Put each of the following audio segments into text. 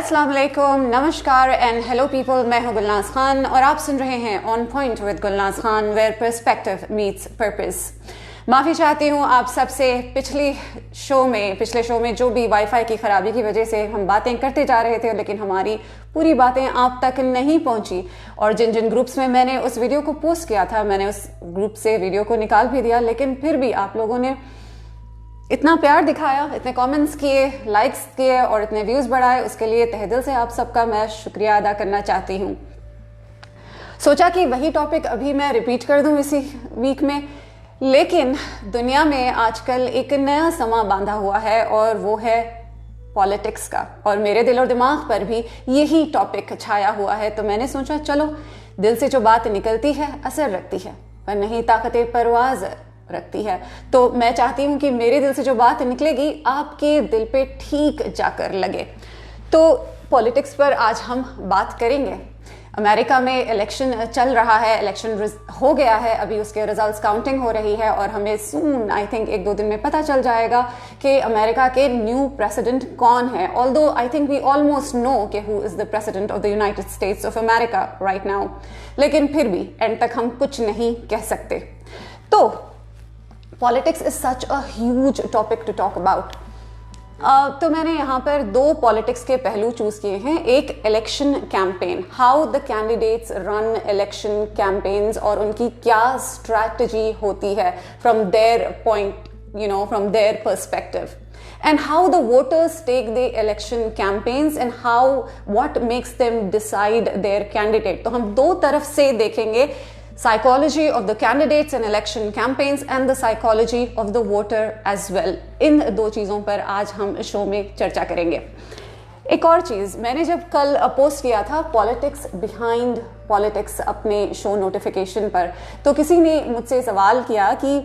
अस्सलाम वालेकुम, नमस्कार एंड हेलो पीपल। मैं हूं गुलनाज खान और आप सुन रहे हैं on point with Gulnaz Khan, where perspective meets purpose. माफ़ी चाहती हूं आप सबसे, पिछले शो में जो भी वाईफाई की ख़राबी की वजह से हम बातें करते जा रहे थे, लेकिन हमारी पूरी बातें आप तक नहीं पहुंची। और जिन जिन ग्रुप्स में मैंने उस वीडियो को पोस्ट किया था, मैंने उस ग्रुप से वीडियो को निकाल भी दिया, लेकिन फिर भी आप लोगों ने इतना प्यार दिखाया, इतने कमेंट्स किए, लाइक्स किए और इतने व्यूज़ बढ़ाए, उसके लिए तहे दिल से आप सबका मैं शुक्रिया अदा करना चाहती हूँ। सोचा कि वही टॉपिक अभी मैं रिपीट कर दूँ इसी वीक में, लेकिन दुनिया में आजकल एक नया समा बांधा हुआ है और वो है पॉलिटिक्स का, और मेरे दिल और दिमाग पर भी यही टॉपिक छाया हुआ है। तो मैंने सोचा चलो, दिल से जो बात निकलती है असर रखती है, पर नहीं ताकते परवाज़ रखती है। तो मैं चाहती हूँ कि मेरे दिल से जो बात निकलेगी आपके दिल पे ठीक जाकर लगे। तो पॉलिटिक्स पर आज हम बात करेंगे। अमेरिका में इलेक्शन चल रहा है, इलेक्शन हो गया है, अभी उसके रिजल्ट्स काउंटिंग हो रही है और हमें सून आई थिंक 1-2 दिन में पता चल जाएगा कि अमेरिका के न्यू प्रेसिडेंट कौन है। Although I think we almost know कि who is the president of the United States of America right now, लेकिन फिर भी एंड तक हम कुछ नहीं कह सकते। तो politics is such a huge topic to talk about. तो मैंने यहाँ पर 2 पॉलिटिक्स के पहलू चूज किए हैं। एक election campaign, how the candidates run election campaigns और उनकी क्या स्ट्रैटेजी होती है from their point, from their perspective, and how the voters take the election campaigns and what makes them decide their candidate। तो हम 2 तरफ से देखेंगे, psychology of the candidates and election campaigns and the psychology of the voter as well। इन 2 चीज़ों पर आज हम show में चर्चा करेंगे। एक और चीज़, मैंने जब कल पोस्ट किया था पॉलिटिक्स बिहाइंड पॉलिटिक्स अपने शो नोटिफिकेशन पर, तो किसी ने मुझसे सवाल किया कि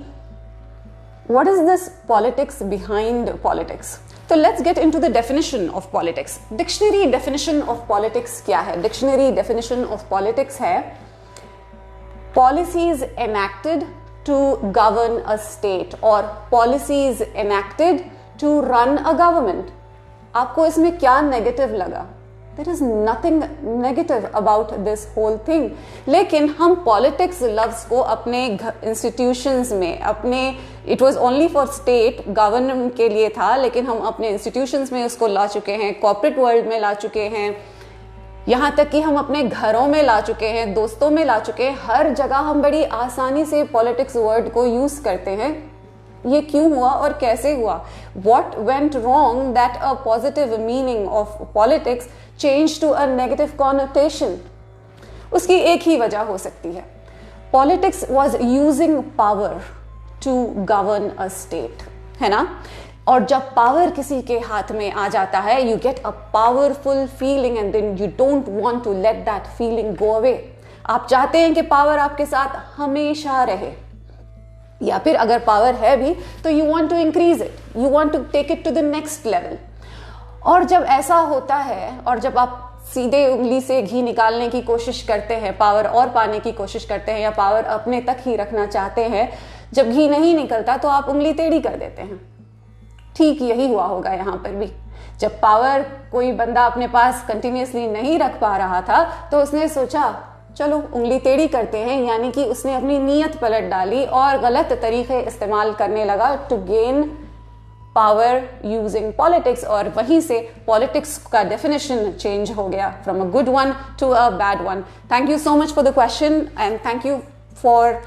what is this politics behind politics। तो let's get into the definition of politics। Dictionary definition of politics क्या है? डिक्शनरी definition of politics है policies enacted to govern a state or policies enacted to run a government। आपको इसमें क्या negative लगा? There is nothing negative about this whole thing। लेकिन हम politics लफ्ज को अपने इंस्टीट्यूशंस में, अपने it was only for state government के लिए था, लेकिन हम अपने इंस्टीट्यूशंस में उसको ला चुके हैं, कॉर्पोरेट वर्ल्ड में ला चुके हैं, यहाँ तक कि हम अपने घरों में ला चुके हैं, दोस्तों में ला चुके हैं। हर जगह हम बड़ी आसानी से पॉलिटिक्स वर्ड को यूज करते हैं। ये क्यों हुआ और कैसे हुआ? What went wrong that a positive meaning of politics changed to a negative connotation? उसकी एक ही वजह हो सकती है, Politics was using power to govern a state, है ना? और जब पावर किसी के हाथ में आ जाता है, you get a powerful feeling and then you don't want to let that feeling go away. आप चाहते हैं कि पावर आपके साथ हमेशा रहे, या फिर अगर पावर है भी तो you want to increase it, you want to take it to the next level. और जब ऐसा होता है और जब आप सीधे उंगली से घी निकालने की कोशिश करते हैं, पावर और पाने की कोशिश करते हैं, या पावर अपने तक ही रखना चाहते हैं, जब घी नहीं निकलता तो आप उंगली टेढ़ी कर देते हैं। ठीक यही हुआ होगा यहाँ पर भी। जब पावर कोई बंदा अपने पास कंटिन्यूसली नहीं रख पा रहा था, तो उसने सोचा चलो उंगली टेढ़ी करते हैं, यानी कि उसने अपनी नीयत पलट डाली और गलत तरीके इस्तेमाल करने लगा to gain power using politics. और वहीं से पॉलिटिक्स का डेफिनेशन चेंज हो गया from a good one to a bad one. Thank you so much for the question and thank you for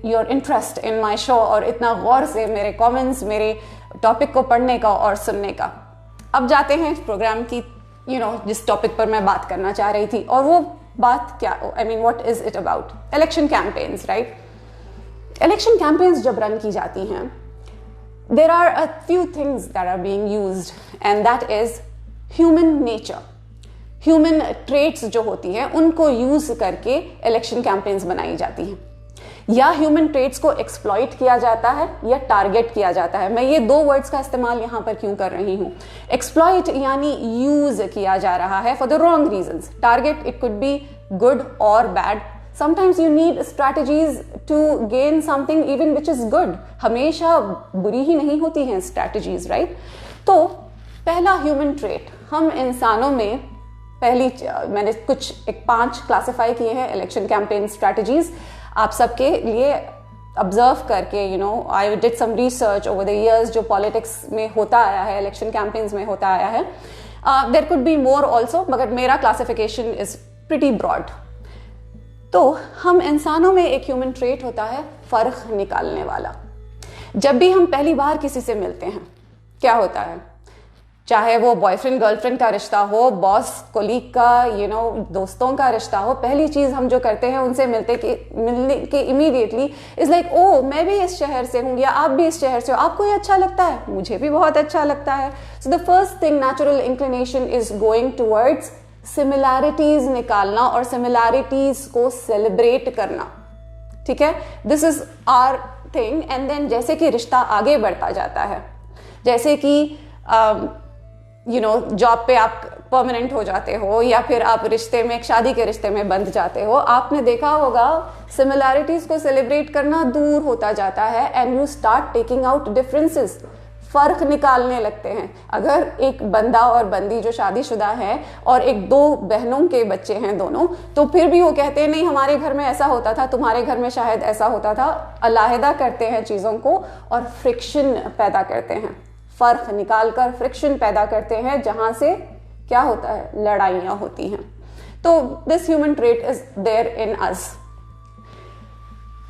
your interest in my show, और इतना गौर से मेरे कॉमेंट्स, मेरे टॉपिक को पढ़ने का और सुनने का। अब जाते हैं प्रोग्राम की, जिस टॉपिक पर मैं बात करना चाह रही थी, और वो बात क्या, I mean what is it about? Election campaigns, right? Election campaigns जब रन की जाती हैं, there are a few things that are being used and that is human nature. Human traits जो होती हैं उनको यूज करके इलेक्शन कैंपेन्स बनाई जाती हैं। या ह्यूमन ट्रेट्स को एक्सप्लॉइट किया जाता है या टारगेट किया जाता है। मैं ये 2 वर्ड्स का इस्तेमाल यहाँ पर क्यों कर रही हूँ? एक्सप्लॉइट यानी यूज किया जा रहा है for the wrong reasons. Target, it could be good और bad. Sometimes you need strategies to gain something even which is good. हमेशा बुरी ही नहीं होती हैं स्ट्रैटेजीज, राइट? तो पहला ह्यूमन ट्रेट, हम इंसानों में पहली, मैंने कुछ एक 5 क्लासिफाई किए हैं इलेक्शन कैंपेन स्ट्रैटेजीज आप सबके लिए ऑब्जर्व करके, I did some research over the years जो पॉलिटिक्स में होता आया है, इलेक्शन कैंपेन्स में होता आया है. There could be more also, मगर मेरा क्लासिफिकेशन इज प्रिटी ब्रॉड. तो हम इंसानों में एक ह्यूमन ट्रेट होता है फर्क निकालने वाला. जब भी हम पहली बार किसी से मिलते हैं, क्या होता है, चाहे वो बॉयफ्रेंड गर्लफ्रेंड का रिश्ता हो, बॉस कोलीग का, दोस्तों का रिश्ता हो, पहली चीज हम जो करते हैं उनसे मिलने के इमीडिएटली इज लाइक, ओ मैं भी इस शहर से हूँ, या आप भी इस शहर से हो, आपको ये अच्छा लगता है, मुझे भी बहुत अच्छा लगता है. So the first thing, natural inclination is going towards similarities निकालना और सिमिलैरिटीज को सेलिब्रेट करना. ठीक है, this is our thing. And then जैसे कि रिश्ता आगे बढ़ता जाता है, जैसे कि जॉब पे आप परमानेंट हो जाते हो, या फिर आप रिश्ते में, एक शादी के रिश्ते में बंध जाते हो, आपने देखा होगा सिमिलैरिटीज को सेलिब्रेट करना दूर होता जाता है. And you start taking out differences, फर्क निकालने लगते हैं. अगर एक बंदा और बंदी जो शादीशुदा है और एक 2 बहनों के बच्चे हैं दोनों, तो फिर भी वो कहते हैं नहीं हमारे घर में ऐसा होता था, तुम्हारे घर में शायद ऐसा होता था. अलहदा करते हैं चीज़ों को और फ्रिक्शन पैदा करते हैं. फर्क निकालकर फ्रिक्शन पैदा करते हैं, जहां से क्या होता है, लड़ाइयां होती हैं. तो this human trait is there in us.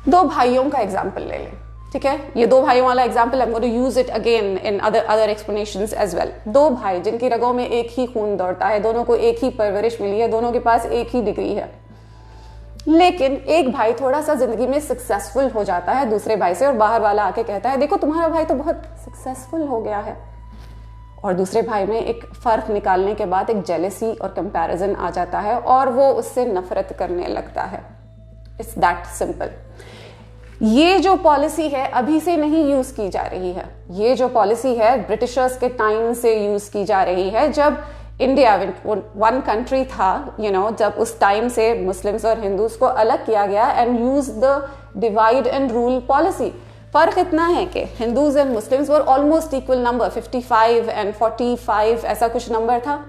2 भाइयों का एग्जाम्पल ले लें. ठीक है, ये 2 भाइयों वाला example, I am going to use it again in other explanations as well. 2 भाई जिनकी रगों में एक ही खून दौड़ता है, दोनों को एक ही परवरिश मिली है, दोनों के पास एक ही डिग्री है, लेकिन एक भाई थोड़ा सा जिंदगी में सक्सेसफुल हो जाता है दूसरे भाई से, और बाहर वाला आके कहता है देखो तुम्हारा भाई तो बहुत सक्सेसफुल हो गया है. और दूसरे भाई में एक फर्क निकालने के बाद एक जेलेसी और कंपैरिजन आ जाता है और वो उससे नफरत करने लगता है. It's that simple. ये जो पॉलिसी है अभी से नहीं यूज की जा रही है. ये जो पॉलिसी है ब्रिटिशर्स के टाइम से यूज की जा रही है. जब इंडिया वन कंट्री था, जब उस टाइम से मुस्लिम्स और हिंदूज को अलग किया गया and use the divide and rule policy. फर्क इतना है कि Hindus and Muslims were almost equal number, 55 and 45 ऐसा कुछ नंबर था,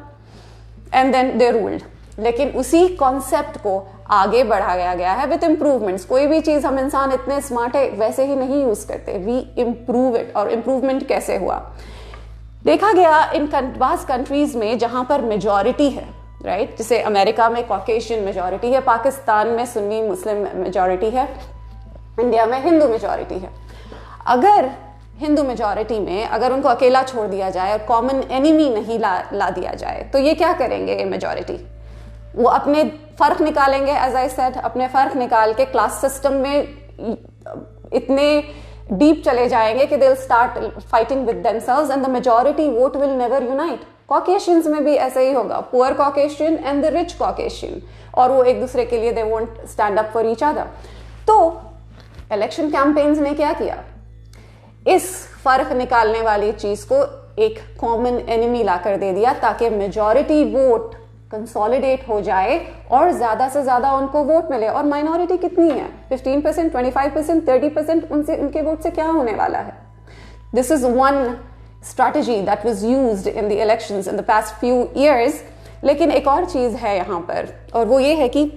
एंड देन दे रूल्ड. लेकिन उसी कॉन्सेप्ट को आगे बढ़ाया गया है विद इम्प्रूवमेंट्स. कोई भी चीज हम इंसान इतने स्मार्ट है वैसे ही नहीं यूज करते, वी इम्प्रूव इट. और इम्प्रूवमेंट कैसे हुआ, देखा गया इन बास कंट्रीज में जहां पर मेजॉरिटी है, राइट, जैसे अमेरिका में कॉकेशियन मेजॉरिटी है, पाकिस्तान में सुन्नी मुस्लिम मेजॉरिटी है, इंडिया में हिंदू मेजॉरिटी है. अगर हिंदू मेजॉरिटी में अगर उनको अकेला छोड़ दिया जाए और कॉमन एनिमी नहीं ला दिया जाए, तो ये क्या करेंगे, ये मेजॉरिटी, वो अपने फर्क निकालेंगे. एज आई सेड, अपने फर्क निकाल के क्लास सिस्टम में इतने डीप चले जाएंगे कि they will start fighting with themselves and the majority vote will never unite. Caucasians में भी ऐसा ही होगा, poor Caucasian and the rich Caucasian, और वो एक दूसरे के लिए they won't stand up for each other. तो इलेक्शन कैंपेन्स ने क्या किया, इस फर्क निकालने वाली चीज को एक कॉमन एनिमी लाकर दे दिया ताकि मेजॉरिटी वोट कंसोलिडेट हो जाए और ज्यादा से ज्यादा उनको वोट मिले. और माइनॉरिटी कितनी है, 15%, 25%, 30%, उनसे उनके वोट से क्या होने वाला है. This is one strategy that was used in the elections in the past few years. लेकिन एक और चीज है यहाँ पर, और वो ये है कि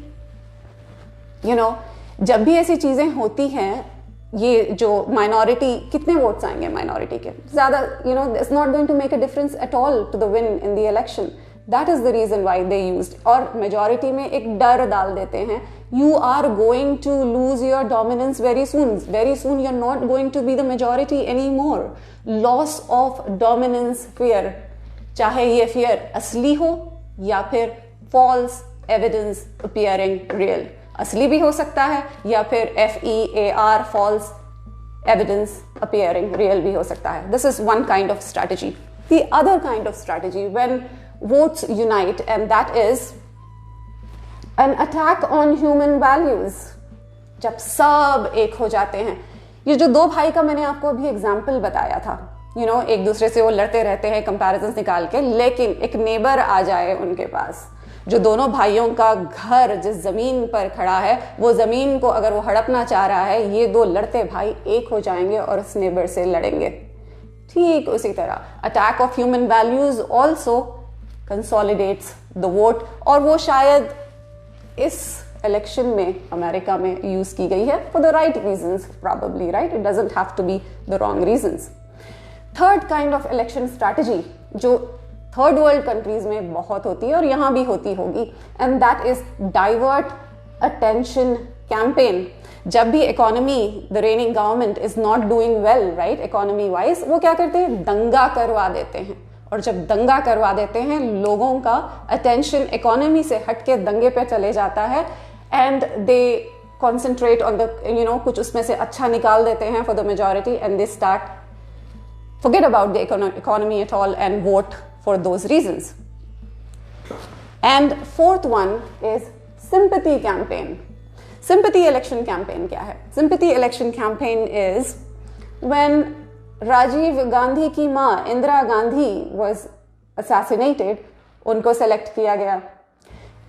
जब भी ऐसी चीजें होती हैं, ये जो माइनॉरिटी, कितने वोट्स आएंगे माइनॉरिटी के, ज्यादा, it's not going to make a difference at all to the win in the election. That is the reason why they used. और मेजॉरिटी में एक डर डाल देते हैं, you are going to lose your dominance very soon you are not going to be the majority any more. Loss of dominance fear, चाहे ये fear असली हो या फिर फॉल्स एविडेंस अपीयरिंग रियल. असली भी हो सकता है या फिर FEAR, false evidence appearing real भी हो सकता है. This is one kind of strategy. The other kind of strategy when votes unite, and that is an attack on human values. जब सब एक हो जाते हैं, ये जो 2 भाई का मैंने आपको अभी एग्जाम्पल बताया था, एक दूसरे से वो लड़ते रहते हैं कंपैरिजन निकाल के, लेकिन एक नेबर आ जाए उनके पास, जो दोनों भाइयों का घर जिस जमीन पर खड़ा है, वो जमीन को अगर वो हड़पना चाह रहा है, ये 2 लड़ते भाई एक हो जाएंगे और उस नेबर से लड़ेंगे. ठीक उसी तरह attack of human values also consolidates the vote, और वो शायद इस इलेक्शन में अमेरिका में यूज की गई है for the right reasons, probably right, it doesn't have to be the wrong reasons. Third kind of election strategy जो थर्ड वर्ल्ड कंट्रीज में बहुत होती है और यहां भी होती होगी, and that is divert attention campaign. जब भी economy, the reigning government is not doing well right economy wise, वो क्या करते हैं, दंगा करवा देते हैं, और जब दंगा करवा देते हैं लोगों का अटेंशन इकोनॉमी से हटके दंगे पे चले जाता है, and they concentrate on the कुछ उसमें से अच्छा निकाल देते हैं for the majority, and they start forget about the economy at all and vote for those reasons. And fourth one is sympathy campaign. Sympathy election campaign क्या है? Sympathy election campaign is when Rajiv Gandhi की माँ Indira Gandhi was assassinated, उनको select किया गया।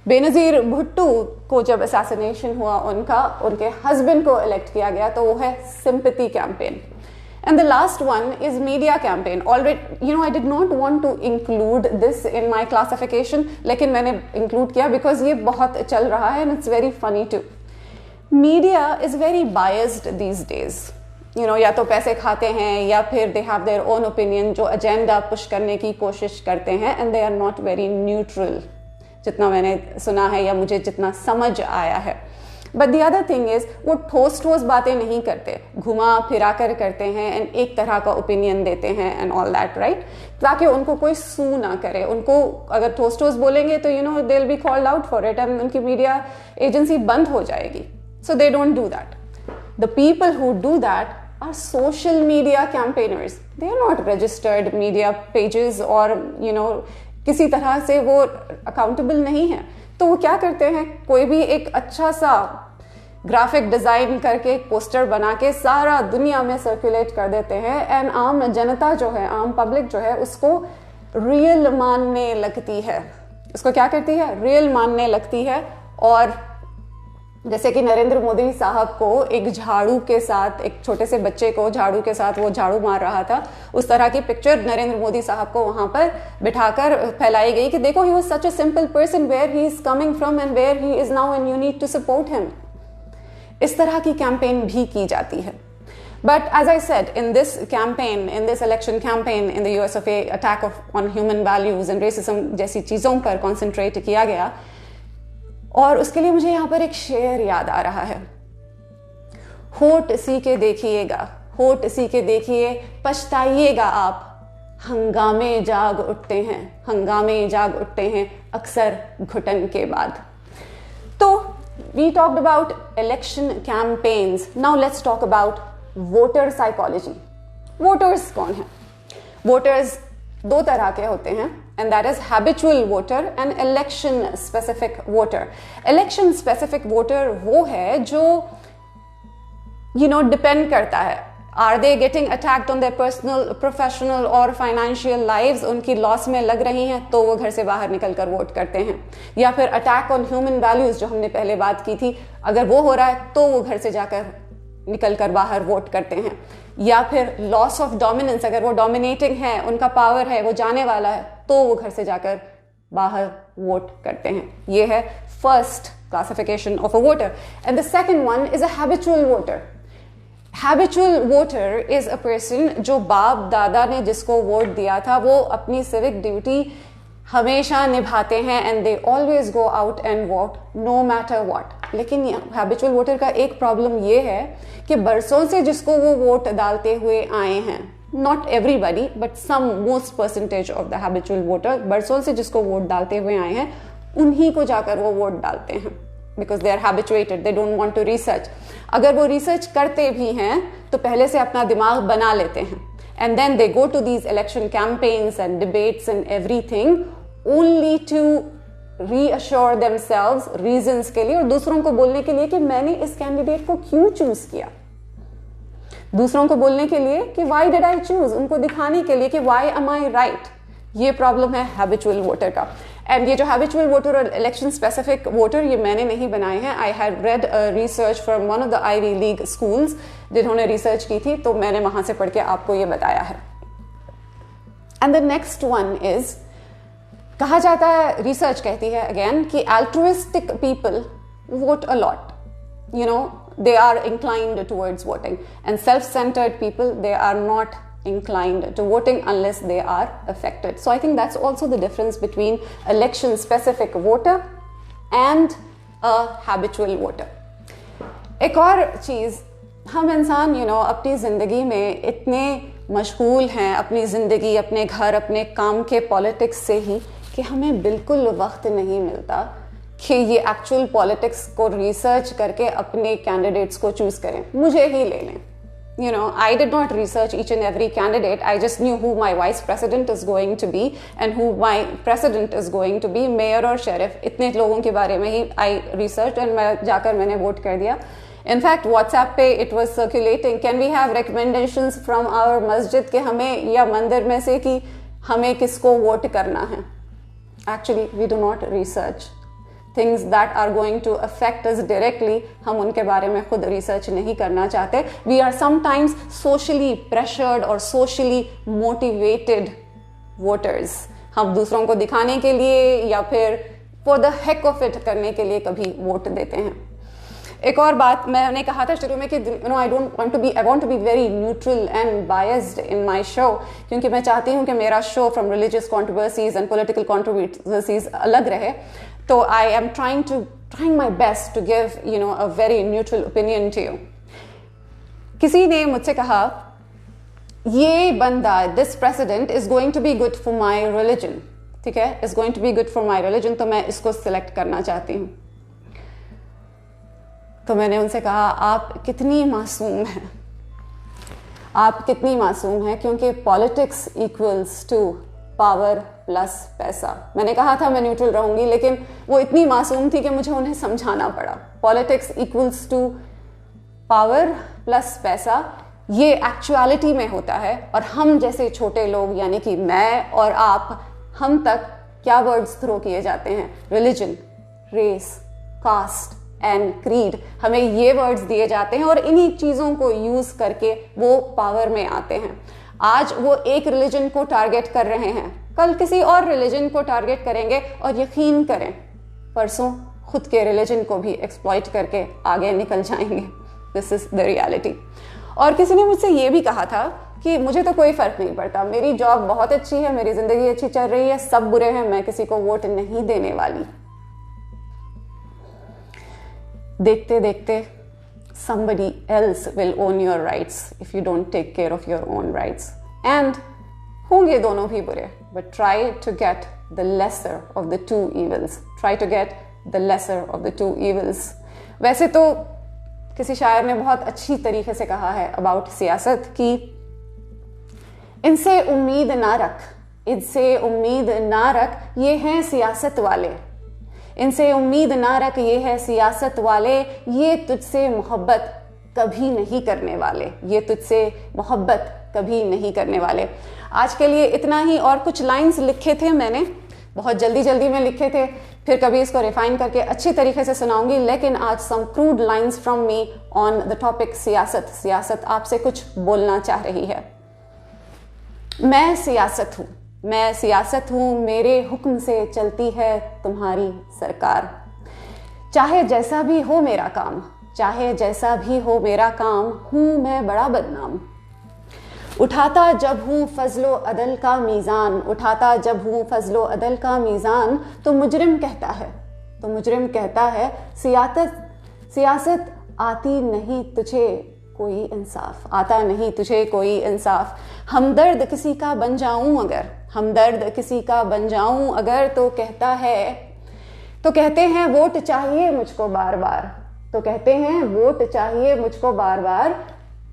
बेनजीर भुट्टो को जब assassination हुआ उनके हस्बैंड को इलेक्ट किया गया, तो वो है sympathy campaign. And the last one is media campaign. Already, I did not want to include this in my classification, लेकिन मैंने include किया because ये बहुत चल रहा है and it's very funny too. Media is very biased these days. या तो पैसे खाते हैं या फिर they have their own opinion जो agenda push करने की कोशिश करते हैं, and they are not very neutral. जितना मैंने सुना है या मुझे जितना समझ आया है। But the other thing is वो ठोस बातें नहीं करते, घुमा फिरा कर करते हैं एंड एक तरह का ओपिनियन देते हैं एंड ऑल दैट राइट, ताकि उनको कोई सू ना करे। उनको अगर ठोस बोलेंगे तो they will be called out for it and उनकी मीडिया एजेंसी बंद हो जाएगी। So they don't do that. The people who do that are social media campaigners, they are not registered media pages और किसी तरह से वो अकाउंटेबल नहीं है। तो वो क्या करते हैं, कोई भी एक अच्छा सा ग्राफिक डिजाइन करके एक पोस्टर बना के सारा दुनिया में सर्कुलेट कर देते हैं, एंड आम जनता जो है, आम पब्लिक जो है, उसको रियल मानने लगती है। उसको क्या करती है, रियल मानने लगती है। और जैसे कि नरेंद्र मोदी साहब को एक झाड़ू के साथ, एक छोटे से बच्चे को झाड़ू के साथ वो झाड़ू मार रहा था, उस तरह की पिक्चर नरेंद्र मोदी साहब को वहां पर बिठाकर फैलाई गई कि देखो, he was such a simple person, where he is coming from and where he is now and you need to support him. इस तरह की कैंपेन भी की जाती है। But as I said, in this campaign, in this election campaign in the US of A, attack on human values and racism जैसी चीजों पर कॉन्सेंट्रेट किया गया, और उसके लिए मुझे यहाँ पर एक शेर याद आ रहा है, होठ सी के देखिएगा, होठ सी के देखिए, पछताइएगा आप, हंगामे जाग उठते हैं, हंगामे जाग उठते हैं अक्सर घुटन के बाद। तो we talked about election campaigns. Now let's talk about voter psychology. Voters कौन है? Voters दो तरह के होते हैं, and that is habitual voter and election specific voter. Election specific voter वो है जो depend करता है, are they getting attacked on their personal, professional और financial lives, उनकी लॉस में लग रही हैं तो वो घर से बाहर निकल कर वोट करते हैं, या फिर अटैक ऑन ह्यूमन वैल्यूज जो हमने पहले बात की थी, अगर वो हो रहा है तो वो घर से जाकर निकल कर बाहर वोट करते हैं, या फिर लॉस ऑफ डोमिनेंस, अगर वो डोमिनेटिंग है, उनका पावर है, वो जाने वाला है, तो वो घर से जाकर बाहर वोट करते हैं। ये है first classification of a voter. And the second one is a habitual voter. Habitual voter is a person जो बाप दादा ने जिसको वोट दिया था वो अपनी सिविक ड्यूटी हमेशा निभाते हैं, and they always go out and vote no matter what. लेकिन हैबिचुअल वोटर का एक प्रॉब्लम ये है कि बरसों से जिसको वो वोट डालते हुए आए हैं, not everybody but some most percentage of the habitual voter, बरसों से जिसको वोट डालते हुए आए हैं, उन्हीं को जाकर वो वोट डालते हैं, because they are habituated, they don't want to research. अगर वो रिसर्च करते भी हैं तो पहले से अपना दिमाग बना लेते हैं, and then they go to these election campaigns and debates and everything only to reassure themselves reasons के लिए, और दूसरों को बोलने के लिए कि मैंने इस कैंडिडेट को क्यों चूज किया, दूसरों को बोलने के लिए कि why did I choose, उनको दिखाने के लिए कि why am I right। ये प्रॉब्लम है हैबिचुअल वोटर का। एंड ये जो हैबिचुअल वोटर और इलेक्शन स्पेसिफिक वोटर, ये मैंने नहीं बनाए हैं, I had read research from one of the Ivy League schools जिन्होंने रिसर्च की थी, तो मैंने वहां से पढ़ के आपको ये बताया है। And the next one is, कहा जाता है, रिसर्च कहती है अगेन, कि altruistic people vote a lot. You know, they are inclined towards voting, and self-centered people, they are not inclined to voting unless they are affected. So I think that's also the difference between election specific voter and a habitual voter. एक और चीज़, हम इंसान अपनी ज़िंदगी में इतने मशगूल हैं, अपनी ज़िंदगी, अपने घर, अपने काम के पॉलिटिक्स से ही, कि हमें बिल्कुल वक्त नहीं मिलता कि ये एक्चुअल पॉलिटिक्स को रिसर्च करके अपने कैंडिडेट्स को चूज करें। मुझे ही ले लें, I did not research each and every candidate. I just knew who my vice president is going to be and who my president is going to be, mayor और sheriff, इतने लोगों के बारे में ही I researched and मैं जाकर मैंने vote कर दिया। In fact, WhatsApp पे it was circulating, can we have recommendations from our masjid कि हमें, या मंदिर में से, कि हमें किसको वोट करना है। Actually, we do not research things that are going to affect us directly. हम उनके बारे में खुद रिसर्च नहीं करना चाहते. We are sometimes socially pressured or socially motivated voters. हम दूसरों को दिखाने के लिए या फिर for the heck of it करने के लिए कभी वोट देते हैं. एक और बात मैंने कहा था शुरू में कि I want to be very neutral and biased in my show, क्योंकि मैं चाहती हूँ कि मेरा show from religious controversies and political controversies अलग रहे. तो I am trying my best to give a very neutral opinion to you. किसी ने मुझसे कहा, ये बंदा, this president is going to be good for my religion, ठीक है, is going to be good for my religion, तो मैं इसको सिलेक्ट करना चाहती हूँ. तो मैंने उनसे कहा, आप कितनी मासूम हैं, आप कितनी मासूम हैं, क्योंकि politics equals to power plus पैसा. मैंने कहा था मैं न्यूट्रल रहूंगी, लेकिन वो इतनी मासूम थी कि मुझे उन्हें समझाना पड़ा. Politics equals to power plus पैसा, ये एक्चुअलिटी में होता है. और हम जैसे छोटे लोग, यानी कि मैं और आप, हम तक क्या वर्ड्स थ्रो किए जाते हैं? Religion, race, caste and creed. हमें ये वर्ड्स दिए जाते हैं और इन्हीं चीज़ों को यूज़ करके वो पावर में आते हैं. आज वो एक रिलीजन को टारगेट कर रहे हैं, कल किसी और रिलीजन को टारगेट करेंगे, और यकीन करें परसों खुद के रिलीजन को भी एक्सप्लॉइट करके आगे निकल जाएंगे. This is the reality. और किसी ने मुझसे ये भी कहा था कि मुझे तो कोई फ़र्क नहीं पड़ता, मेरी जॉब बहुत अच्छी है, मेरी ज़िंदगी अच्छी चल रही है, सब बुरे हैं, मैं किसी को वोट नहीं देने वाली. देखते देखते somebody else will own your rights if you don't take care of your own rights. And होंगे दोनों भी बुरे, but try to get the lesser of the two evils. Try to get the lesser of the two evils. वैसे तो किसी शायर ने बहुत अच्छी तरीके से कहा है about सियासत कि इनसे उम्मीद ना रख, इनसे उम्मीद ना रख, ये हैं सियासत वाले. इनसे उम्मीद ना रख, ये है सियासत वाले, ये तुझसे मोहब्बत कभी नहीं करने वाले, ये तुझसे मोहब्बत कभी नहीं करने वाले. आज के लिए इतना ही. और कुछ लाइंस लिखे थे मैंने, बहुत जल्दी में लिखे थे, फिर कभी इसको रिफाइन करके अच्छी तरीके से सुनाऊंगी. लेकिन आज some crude lines from me on the topic सियासत. सियासत आपसे कुछ बोलना चाह रही है. मैं सियासत हूँ, मैं सियासत हूँ, मेरे हुक्म से चलती है तुम्हारी सरकार. चाहे जैसा भी हो मेरा काम, चाहे जैसा भी हो मेरा काम, हूँ मैं बड़ा बदनाम. उठाता जब हूँ फजलो अदल का मीज़ान, उठाता जब हूँ फजलो अदल का मीज़ान, तो मुजरिम कहता है, तो मुजरिम कहता है, सियासत आती नहीं तुझे कोई इंसाफ, आता नहीं तुझे कोई इंसाफ. हमदर्द किसी का बन जाऊं अगर, हमदर्द किसी का बन जाऊं अगर, तो कहता है, तो कहते हैं वोट चाहिए मुझको बार बार, तो कहते हैं वोट चाहिए मुझको बार बार.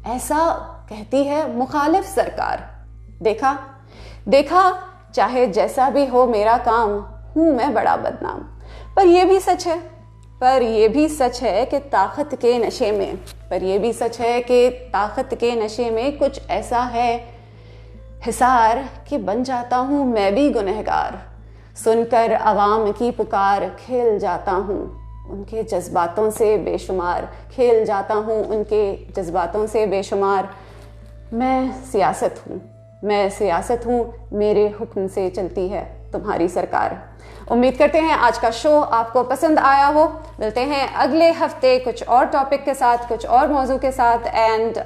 ऐसा कहती है मुखालिफ सरकार. देखा देखा, चाहे जैसा भी हो मेरा काम, हूं मैं बड़ा बदनाम. पर यह भी सच है, पर यह भी सच है कि ताकत के नशे में, पर यह भी सच है कि ताकत के नशे में कुछ ऐसा है हिसार कि बन जाता हूँ मैं भी गुनहगार. सुनकर अवाम की पुकार खेल जाता हूँ उनके जज्बातों से बेशुमार, खेल जाता हूँ उनके जज्बातों से बेशुमार. मैं सियासत हूँ, मैं सियासत हूँ, मेरे हुक्म से चलती है तुम्हारी सरकार। उम्मीद करते हैं आज का शो आपको पसंद आया हो। मिलते हैं अगले हफ्ते कुछ और टॉपिक के साथ, कुछ और मौजू के साथ, एंड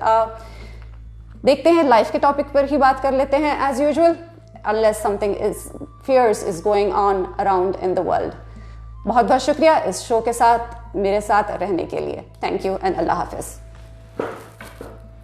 देखते हैं लाइफ के टॉपिक पर ही बात कर लेते हैं as usual, unless something is fierce is going on around in the world। बहुत बहुत शुक्रिया इस शो के साथ मेरे साथ रहने के लिए। Thank you and Allah Hafiz.